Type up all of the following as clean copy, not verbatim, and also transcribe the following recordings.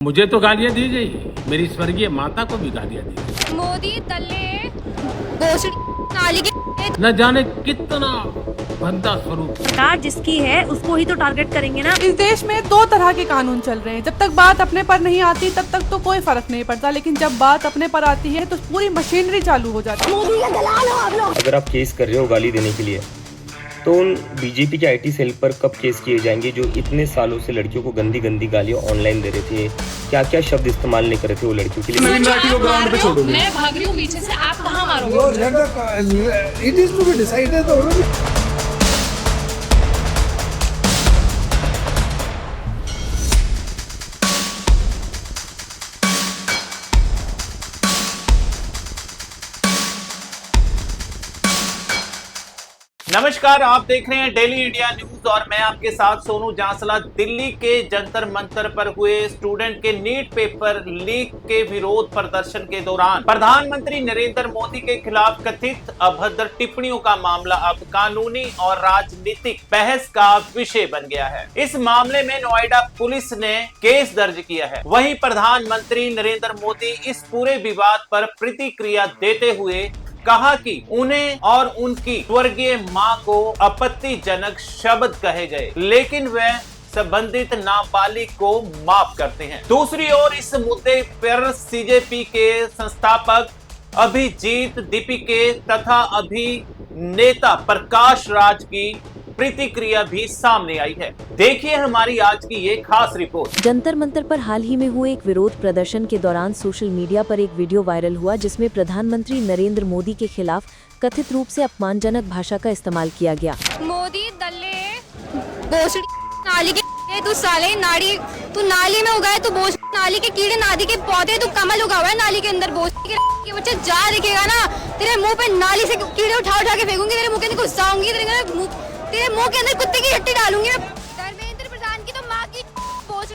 मुझे तो गालियां दी गई, मेरी स्वर्गीय माता को भी गालियां दी गई। मोदी तल्ले नाली के न जाने कितना भद्दा स्वरूप। सरकार जिसकी है उसको ही तो टारगेट करेंगे ना। इस देश में दो तरह के कानून चल रहे हैं। जब तक बात अपने पर नहीं आती तब तक तो कोई फर्क नहीं पड़ता, लेकिन जब बात अपने पर आती है तो पूरी मशीनरी चालू हो जाती है। अगर आप केस कर रहे हो गाली देने के लिए, तो उन बीजेपी के आईटी सेल पर कब केस किए जाएंगे जो इतने सालों से लड़कियों को गंदी गंदी गालियां ऑनलाइन दे रहे थे? क्या क्या शब्द इस्तेमाल नहीं कर रहे थे वो लड़कियों के लिए? मैं भाग रही हूँ पीछे से, आप कहाँ मारोगे? It is to be decided already. नमस्कार, आप देख रहे हैं डेली इंडिया न्यूज और मैं आपके साथ सोनू जांसला। दिल्ली के जंतर मंतर पर हुए स्टूडेंट के नीट पेपर लीक के विरोध प्रदर्शन के दौरान प्रधानमंत्री नरेंद्र मोदी के खिलाफ कथित अभद्र टिप्पणियों का मामला अब कानूनी और राजनीतिक बहस का विषय बन गया है। इस मामले में नोएडा पुलिस ने केस दर्ज किया है। वहीं प्रधानमंत्री नरेंद्र मोदी इस पूरे विवाद पर प्रतिक्रिया देते हुए कहा कि उन्हें और उनकी स्वर्गीय मां को आपत्तिजनक शब्द कहे गए, लेकिन वह संबंधित नाबालिग को माफ करते हैं। दूसरी ओर इस मुद्दे पर सीजेपी के संस्थापक अभिजीत दीपिके तथा अभिनेता प्रकाश राज की प्रतिक्रिया भी सामने आई है। देखिए हमारी आज की ये खास रिपोर्ट। जंतर मंतर पर हाल ही में हुए एक विरोध प्रदर्शन के दौरान सोशल मीडिया पर एक वीडियो वायरल हुआ जिसमें प्रधानमंत्री नरेंद्र मोदी के खिलाफ कथित रूप से अपमानजनक भाषा का इस्तेमाल किया गया। मोदी तल्ले नाली के तू साले नाड़ी, तू नाली में उगाए तू बोझ, नाली के कीड़े नाली के पौधे, तू कमल उगा हुआ है नाली के अंदर बोझ के बच्चे जा दिखेगा ना तेरे मुंह पे नाली से कीड़े उठा उठा के फेंकूंगी, तेरे मुंह के अंदर गुस्सा आऊंगी, तेरे मुंह के अंदर कुत्ते की हड्डी डालूंगी। धर्मेंद्र प्रधान की तो माँ की बोझ,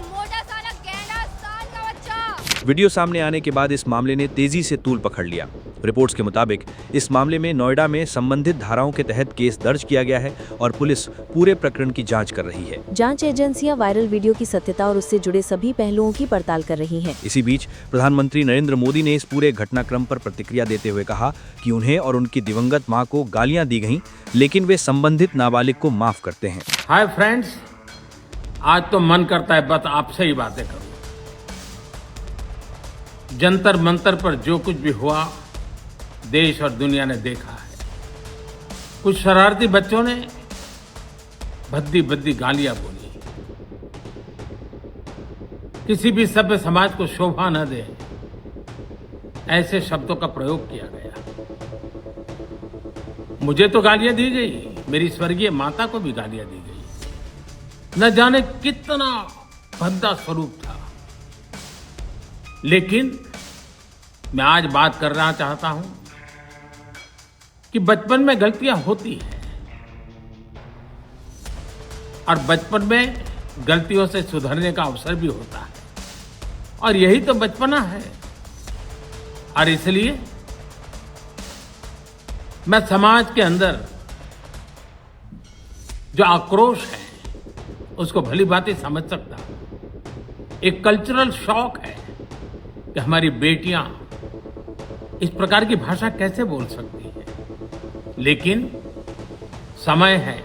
मोटा साला गैंडा साल का बच्चा। वीडियो सामने आने के बाद इस मामले ने तेजी से तूल पकड़ लिया। रिपोर्ट्स के मुताबिक इस मामले में नोएडा में संबंधित धाराओं के तहत केस दर्ज किया गया है और पुलिस पूरे प्रकरण की जांच कर रही है। जांच एजेंसियां वायरल वीडियो की सत्यता और उससे जुड़े सभी पहलुओं की पड़ताल कर रही हैं। इसी बीच प्रधानमंत्री नरेंद्र मोदी ने इस पूरे घटनाक्रम पर प्रतिक्रिया देते हुए कहा कि उन्हें और उनकी दिवंगत मां को गालियां दी गईं, लेकिन वे संबंधित नाबालिग को माफ करते हैं। हाय फ्रेंड्स, आज तो मन करता है बस आपसे ही बातें करूं। जंतर मंतर पर जो कुछ भी हुआ देश और दुनिया ने देखा है। कुछ शरारती बच्चों ने भद्दी भद्दी गालियां बोली। किसी भी सभ्य समाज को शोभा न दे ऐसे शब्दों का प्रयोग किया गया। मुझे तो गालियां दी गई, मेरी स्वर्गीय माता को भी गालियां दी गई। न जाने कितना भद्दा स्वरूप था, लेकिन मैं आज बात करना चाहता हूं कि बचपन में गलतियां होती हैं और बचपन में गलतियों से सुधरने का अवसर भी होता है, और यही तो बचपना है। और इसलिए मैं समाज के अंदर जो आक्रोश है उसको भली भांति समझ सकता हूं। एक कल्चरल शॉक है कि हमारी बेटियां इस प्रकार की भाषा कैसे बोल सकती हैं, लेकिन समय है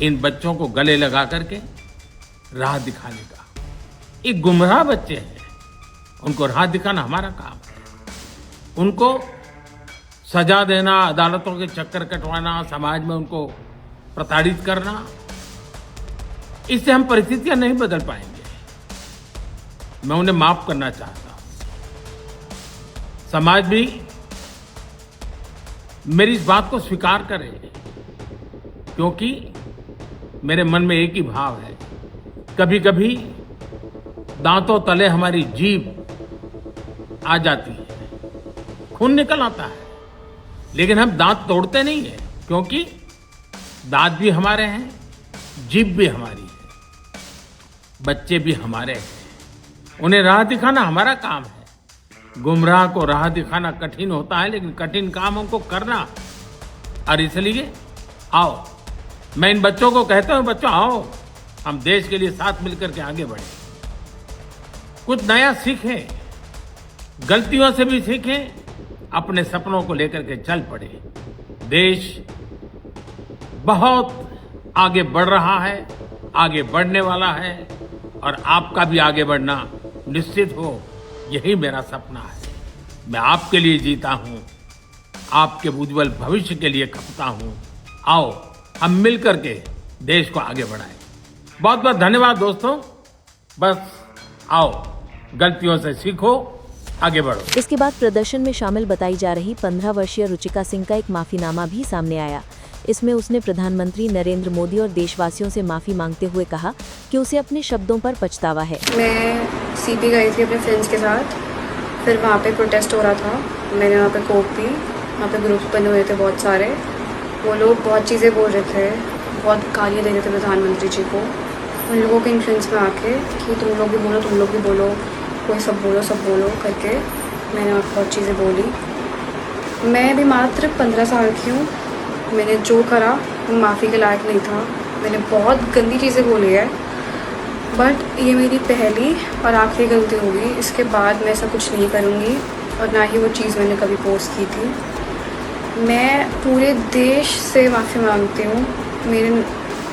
इन बच्चों को गले लगा करके राह दिखाने का। ये गुमराह बच्चे हैं, उनको राह दिखाना हमारा काम है। उनको सजा देना, अदालतों के चक्कर कटवाना, समाज में उनको प्रताड़ित करना, इससे हम परिस्थितियां नहीं बदल पाएंगे। मैं उन्हें माफ करना चाहता हूं। समाज भी मेरी इस बात को स्वीकार करे, क्योंकि मेरे मन में एक ही भाव है। कभी कभी दांतों तले हमारी जीभ आ जाती है, खून निकल आता है, लेकिन हम दांत तोड़ते नहीं है, क्योंकि दांत भी हमारे हैं, जीभ भी हमारी है, बच्चे भी हमारे हैं। उन्हें राह दिखाना हमारा काम है। गुमराह को राह दिखाना कठिन होता है, लेकिन कठिन काम हमको करना। और इसलिए आओ, मैं इन बच्चों को कहता हूं, बच्चों आओ, हम देश के लिए साथ मिलकर के आगे बढ़े। कुछ नया सीखें, गलतियों से भी सीखें, अपने सपनों को लेकर के चल पड़े। देश बहुत आगे बढ़ रहा है, आगे बढ़ने वाला है और आपका भी आगे बढ़ना निश्चित हो, यही मेरा सपना है। मैं आपके लिए जीता हूं, आपके उज्जवल भविष्य के लिए खपता हूं। आओ हम मिलकर के देश को आगे बढ़ाएं। बहुत बहुत धन्यवाद दोस्तों। बस आओ, गलतियों से सीखो, आगे बढ़ो। इसके बाद प्रदर्शन में शामिल बताई जा रही 15 वर्षीय रुचिका सिंह का एक माफीनामा भी सामने आया। इसमें उसने प्रधानमंत्री नरेंद्र मोदी और देशवासियों से माफी मांगते हुए कहा कि उसे अपने शब्दों पर पछतावा है। मैं सीपी गई थी अपने फ्रेंड्स के साथ, फिर वहाँ पे प्रोटेस्ट हो रहा था। मैंने वहाँ पे कोक पी, वहाँ पे ग्रुप्स बने हुए थे बहुत सारे। वो लोग बहुत चीज़ें बोल रहे थे, बहुत गालियाँ दे रहे थे प्रधानमंत्री जी को। उन लोगों के इन्फ्लुएंस में आके कि तुम लोग भी बोलो, तुम लोग भी बोलो, कोई सब बोलो करके मैंने वहाँ बहुत चीज़ें बोली। मैं भी मात्र 15 साल की हूँ। मैंने जो करा वो माफ़ी के लायक नहीं था। मैंने बहुत गंदी चीज़ें बोली है, बट ये मेरी पहली और आखिरी गलती होगी। इसके बाद मैं ऐसा कुछ नहीं करूँगी और ना ही वो चीज़ मैंने कभी पोस्ट की थी। मैं पूरे देश से माफ़ी मांगती हूँ।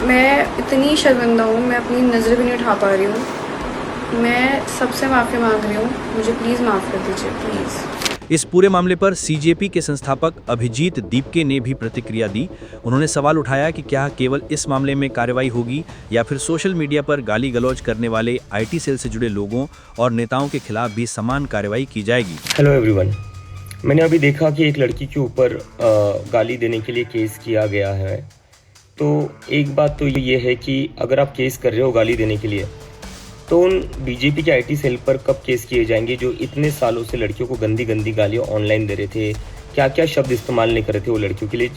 मैं इतनी शर्मिंदा हूँ, मैं अपनी नज़र भी नहीं उठा पा रही हूँ। मैं सबसे माफ़ी मांग रही हूँ, मुझे प्लीज़ माफ़ कर दीजिए, प्लीज़। इस पूरे मामले पर सीजेपी के संस्थापक अभिजीत दीपके ने भी प्रतिक्रिया दी। उन्होंने सवाल उठाया कि क्या केवल इस मामले में कार्रवाई होगी या फिर सोशल मीडिया पर गाली गलौज करने वाले आईटी सेल से जुड़े लोगों और नेताओं के खिलाफ भी समान कार्रवाई की जाएगी। हेलो एवरीवन, मैंने अभी देखा कि एक लड़की के ऊपर गाली देने के लिए केस किया गया है। तो एक बात तो ये है कि अगर आप केस कर रहे हो गाली देने के लिए, तो उन बीजेपी के आईटी सेल पर कब केस किए जाएंगे जो इतने सालों से लड़कियों को गंदी गंदी गालियाँ ऑनलाइन दे रहे थे। क्या क्या शब्द इस्तेमाल नहीं कर रहे थे वो लड़कियों के लिए,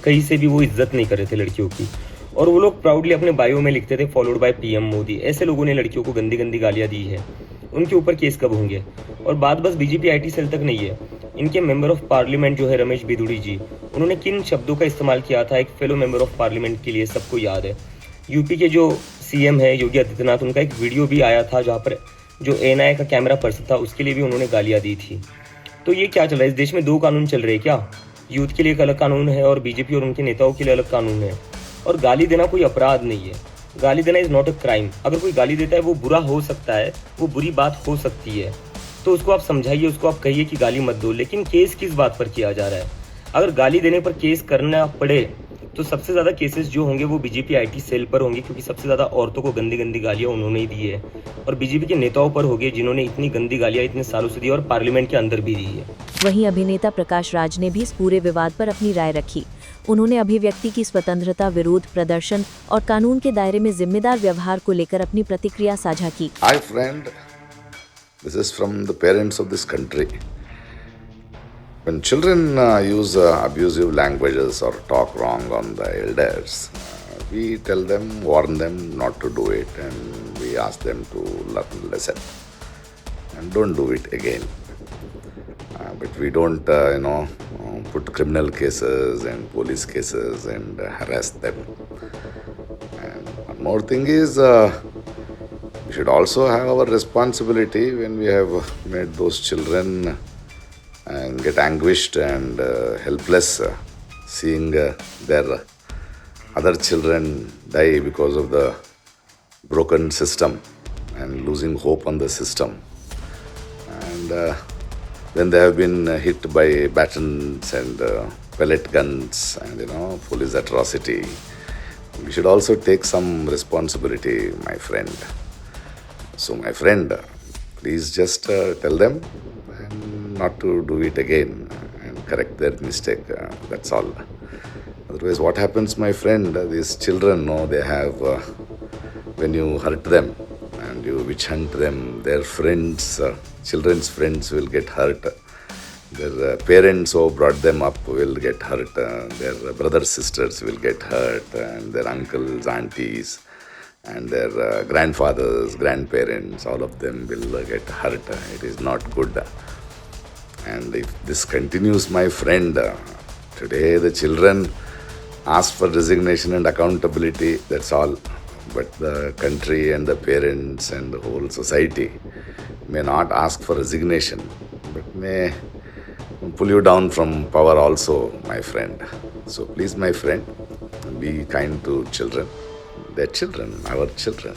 कहीं से भी वो इज्जत नहीं कर रहे थे लड़कियों की। और वो लोग प्राउडली अपने बायो में लिखते थे फॉलोड बाय पीएम मोदी। ऐसे लोगों ने लड़कियों को गंदी गंदी गालियाँ दी है, उनके ऊपर केस कब होंगे? और बात बस बीजेपी आईटी सेल तक नहीं है। इनके मेंबर ऑफ पार्लियामेंट जो है रमेश बिदुड़ी जी, उन्होंने किन शब्दों का इस्तेमाल किया था एक फेलो मेंबर ऑफ पार्लियामेंट के लिए सबको याद है। यूपी के जो सीएम है योगी आदित्यनाथ, उनका एक वीडियो भी आया था जहाँ पर जो एएनआई का कैमरा पर्सन था उसके लिए भी उन्होंने गालियाँ दी थी। तो ये क्या चल रहा है? इस देश में दो कानून चल रहे हैं क्या? यूथ के लिए एक अलग कानून है और बीजेपी और उनके नेताओं के लिए अलग कानून है। और गाली देना कोई अपराध नहीं है, गाली देना इज़ नॉट अ क्राइम। अगर कोई गाली देता है वो बुरा हो सकता है, वो बुरी बात हो सकती है, तो उसको आप समझाइए, उसको आप कहिए कि गाली मत दो। लेकिन केस किस बात पर किया जा रहा है? अगर गाली देने पर केस करना पड़े तो सबसे ज़्यादा केसेस जो होंगे वो बीजेपी आईटी सेल पर होंगे, क्योंकि सबसे ज़्यादा औरतों को गंदी गंदी गालियाँ उन्होंने ही दी है। और बीजेपी के नेताओं पर होंगे जिन्होंने इतनी गंदी गालियाँ इतने सालों से दी और पार्लियामेंट के अंदर भी दी है। वहीं अभिनेता प्रकाश राज ने भी इस पूरे विवाद पर अपनी राय रखी। उन्होंने अभिव्यक्ति की स्वतंत्रता, विरोध प्रदर्शन और कानून के दायरे में जिम्मेदार व्यवहार को लेकर अपनी प्रतिक्रिया साझा की। Hi friend, this is from the parents of this country. When children use abusive languages or talk wrong on the elders, we tell them, warn them not to do it, and we ask them to learn the lesson and don't do it again. But we don't, put criminal cases and police cases and harass them. And one more thing is, we should also have our responsibility when we have made those children and get anguished and helpless seeing their other children die because of the broken system and losing hope on the system. And when they have been hit by batons and pellet guns and police atrocity, we should also take some responsibility, my friend. So my friend, please just tell them not to do it again and correct their mistake. That's all. Otherwise, what happens, my friend? These children, they have, when you hurt them and you witch hunt them, their friends, children's friends will get hurt. Their parents who brought them up will get hurt. Their brothers, sisters will get hurt, and their uncles, aunties, and their grandfathers, grandparents, all of them will get hurt. It is not good. And if this continues, my friend, today the children ask for resignation and accountability, that's all. But the country and the parents and the whole society may not ask for resignation, but may pull you down from power also, my friend. So please, my friend, be kind to children. They're children, our children.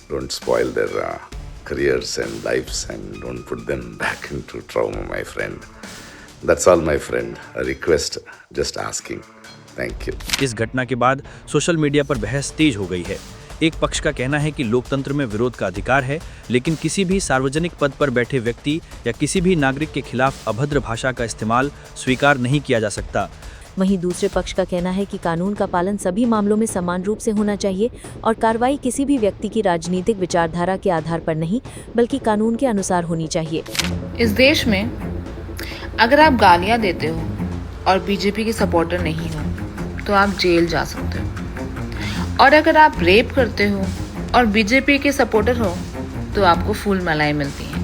Don't spoil their careers and lives, and don't put them back into trauma, my friend. That's all, my friend. A request, just asking. Thank you. इस घटना के बाद social media पर बहस तेज हो गई है। एक पक्ष का कहना है कि लोकतंत्र में विरोध का अधिकार है, लेकिन किसी भी सार्वजनिक पद पर बैठे व्यक्ति या किसी भी नागरिक के खिलाफ अभद्र भाषा का इस्तेमाल स्वीकार नहीं किया जा सकता। वहीं दूसरे पक्ष का कहना है कि कानून का पालन सभी मामलों में समान रूप से होना चाहिए और कार्रवाई किसी भी व्यक्ति की राजनीतिक विचारधारा के आधार पर नहीं, बल्कि कानून के अनुसार होनी चाहिए। इस देश में अगर आप गालियां देते हो और बीजेपी के सपोर्टर नहीं हो तो आप जेल जा सकते हो, और अगर आप रेप करते हो और बीजेपी के सपोर्टर हो तो आपको फूल मलाई मिलती है।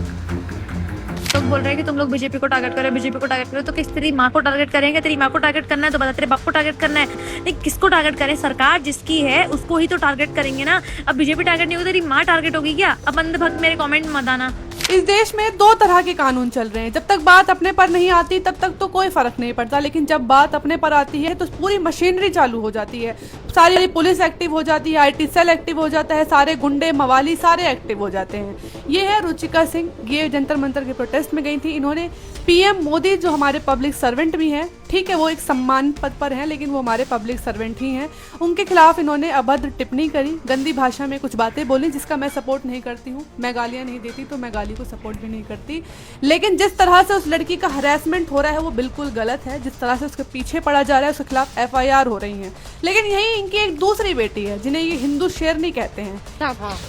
लोग बोल रहे हैं कि तुम लोग बीजेपी को टारगेट करो, बीजेपी को टारगेट करो, तो किस तेरी माँ को टारगेट करेंगे? तेरी माँ को टारगेट करना है तो बता, तेरे बाप को टारगेट करना है? नहीं, किसको टारगेट करें? सरकार जिसकी है उसको ही तो टारगेट करेंगे ना। अब बीजेपी टारगेट नहीं होगी, तेरी माँ टारगेट होगी क्या? अब अंधभक्त मेरे कमेंट मत आना। इस देश में दो तरह के कानून चल रहे हैं। जब तक बात अपने पर नहीं आती तब तक तो कोई फर्क नहीं पड़ता, लेकिन जब बात अपने पर आती है तो पूरी मशीनरी चालू हो जाती है। सारी पुलिस एक्टिव हो जाती है, आईटी सेल एक्टिव हो जाता है, सारे गुंडे मवाली सारे एक्टिव हो जाते हैं। ये है रुचिका सिंह, ये जंतर मंतर के प्रोटेस्ट में गई थी। इन्होंने पीएम मोदी जो हमारे पब्लिक सर्वेंट भी हैं, ठीक है वो एक सम्मान पद पर हैं लेकिन वो हमारे पब्लिक सर्वेंट ही हैं, उनके खिलाफ इन्होंने अभद्र टिप्पणी करी, गंदी भाषा में कुछ बातें बोली जिसका मैं सपोर्ट नहीं करती हूँ। मैं गालियाँ नहीं देती तो मैं गाली को सपोर्ट भी नहीं करती, लेकिन जिस तरह से उस लड़की का हरासमेंट हो रहा है वो बिल्कुल गलत है। जिस तरह से उसके पीछे पड़ा जा रहा है उसके खिलाफ FIR हो रही है। लेकिन यही इनकी एक दूसरी बेटी है जिन्हें ये हिंदू शेरनी कहते हैं।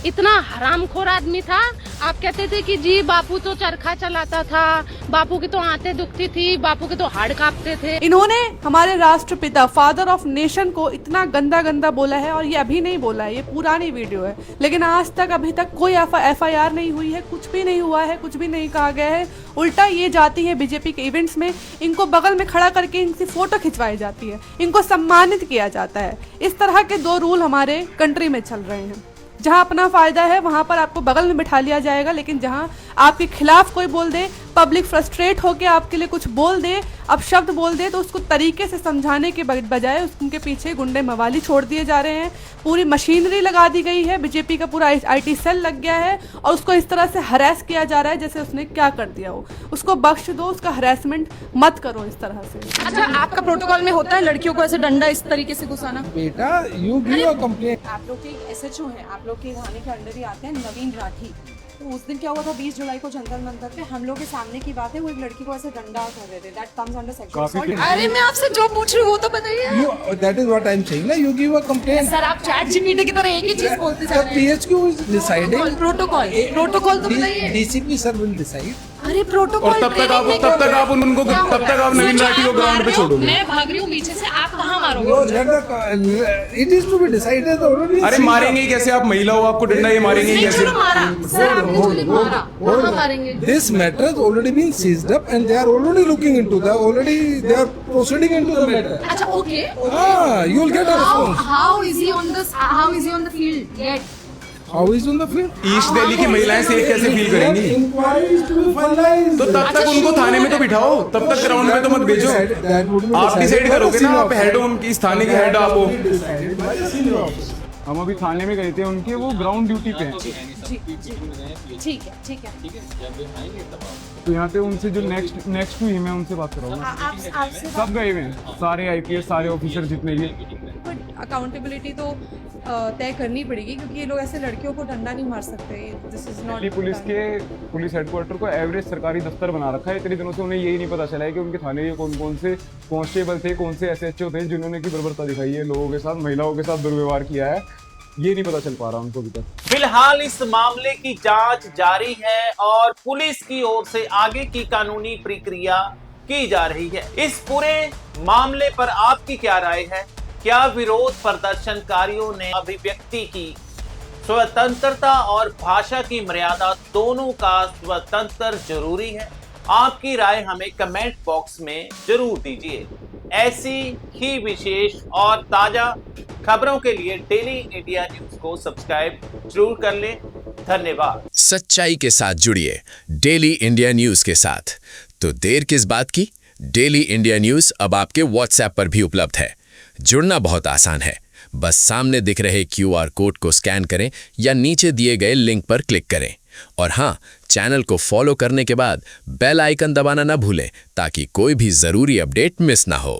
इतना हरामखोर आदमी था। आप कहते थे कि जी बापू तो चरखा चलाता था, बापू की तो आंतें दुखती थी, बापू के तो हाड़ कांपते थे। इन्होंने हमारे राष्ट्रपिता फादर ऑफ नेशन को इतना गंदा गंदा बोला है, और ये अभी नहीं बोला है, ये पुरानी वीडियो है, लेकिन आज तक अभी तक कोई FIR नहीं हुई है, कुछ भी नहीं हुआ है, कुछ भी नहीं कहा गया है। उल्टा ये जाती है बीजेपी के इवेंट्स में, इनको बगल में खड़ा करके इनकी फोटो खिंचवाई जाती है, इनको सम्मानित किया जाता है। इस तरह के दो रूल हमारे कंट्री में चल रहे हैं। जहां अपना फायदा है वहां पर आपको बगल में बिठा लिया जाएगा, लेकिन जहां आपके खिलाफ कोई बोल दे, पब्लिक फ्रस्ट्रेट होकर आपके लिए कुछ बोल दे, अब शब्द बोल दे, तो उसको तरीके से समझाने के बजाय उनके पीछे गुंडे मवाली छोड़ दिए जा रहे हैं। पूरी मशीनरी लगा दी गई है, बीजेपी का पूरा IT सेल लग गया है और उसको इस तरह से हरास किया जा रहा है जैसे उसने क्या कर दिया हो। उसको बख्श दो, उसका हरासमेंट मत करो इस तरह से। अच्छा, आपका प्रोटोकॉल में होता है लड़कियों को ऐसे डंडा इस तरीके से घुसाना? बेटा यू गिव अ कंप्लेंट। आप लोग के SHO हैं, आप लोग के थाने के अंडर ही आते हैं नवीन राठी। तो उस दिन क्या हुआ था 20 जुलाई को जंतर मंतर पे हम लोग के सामने की बात है, वो एक लड़की को ऐसे डंडा कर रहे थे। That comes under sexual assault. अरे मैं आपसे जो पूछ रही हूँ वो तो बताइए। That is what I am saying ना, you give a complaint. Sir आप ChatGPT की तरह एक ही चीज बोलते जा रहे हैं। PHQ इज डिसाइडिंग प्रोटोकॉल तो बताइए। DCP sir will decide. अरे प्रोटोकॉल और तब तक आप नवीन राठी को ग्राउंड पे छोड़ोगे। मैं भाग रही हूँ पीछे से, आप कहाँ मारोगे? It is to be decided already. अरे मारेंगे कैसे? आप महिला हो, आपको डंडा ये मारेंगे कैसे? This matter has already been seized up and they are already looking into the they are proceeding into the matter. अच्छा okay. You will get a response. How is he on this? How is he on the field yet? How is on the field? East Delhi की महिलाएं safe कैसे feel करेंगी? Inquiry is to be finalized. तो तब तक उनको थाने में तो बिठाओ, तब तक ग्राउंड में तो मत भेजो। आप डिसाइड करोगे ना, आप हेड हो उनकी, इस थाने के हेड आप हो। हम अभी थाने में गए थे उनके, वो ग्राउंड ड्यूटी पे हैं। ठीक है। तो यहाँ पे उनसे जो नेक्स्ट हुई मैं उनसे बात कराऊंगा। सब गए हुए हैं, सारे IPS सारे ऑफिसर जितने भी। अकाउंटेबिलिटी तो तय करनी पड़ेगी क्योंकि ये लोग ऐसे लड़कियों को डंडा नहीं मार सकते। This is not. Police headquarter को एवरेज सरकारी दफ्तर बना रखा है। इतने दिनों से उन्हें यही नहीं पता चला है कि उनके थाने में कौन से कांस्टेबल थे, कौन से SHO थे जिन्होंने की बर्बरता दिखाई है, लोगों के साथ, महिलाओं के साथ दुर्व्यवहार किया है, ये नहीं पता चल पा रहा उनको अभी तक। फिलहाल इस मामले की जांच जारी है और पुलिस की ओर से आगे की कानूनी प्रक्रिया की जा रही है। इस पूरे मामले पर आपकी क्या राय है? क्या विरोध प्रदर्शनकारियों ने अभिव्यक्ति की स्वतंत्रता और भाषा की मर्यादा दोनों का स्वतंत्र जरूरी है? आपकी राय हमें कमेंट बॉक्स में जरूर दीजिए। ऐसी ही विशेष और ताजा खबरों के लिए डेली इंडिया न्यूज को सब्सक्राइब जरूर कर लें। धन्यवाद। सच्चाई के साथ जुड़िए डेली इंडिया न्यूज के साथ। तो देर किस बात की, डेली इंडिया न्यूज अब आपके व्हाट्सएप पर भी उपलब्ध है। जुड़ना बहुत आसान है, बस सामने दिख रहे QR कोड को स्कैन करें या नीचे दिए गए लिंक पर क्लिक करें। और हाँ, चैनल को फॉलो करने के बाद बेल आइकन दबाना ना भूलें ताकि कोई भी जरूरी अपडेट मिस ना हो।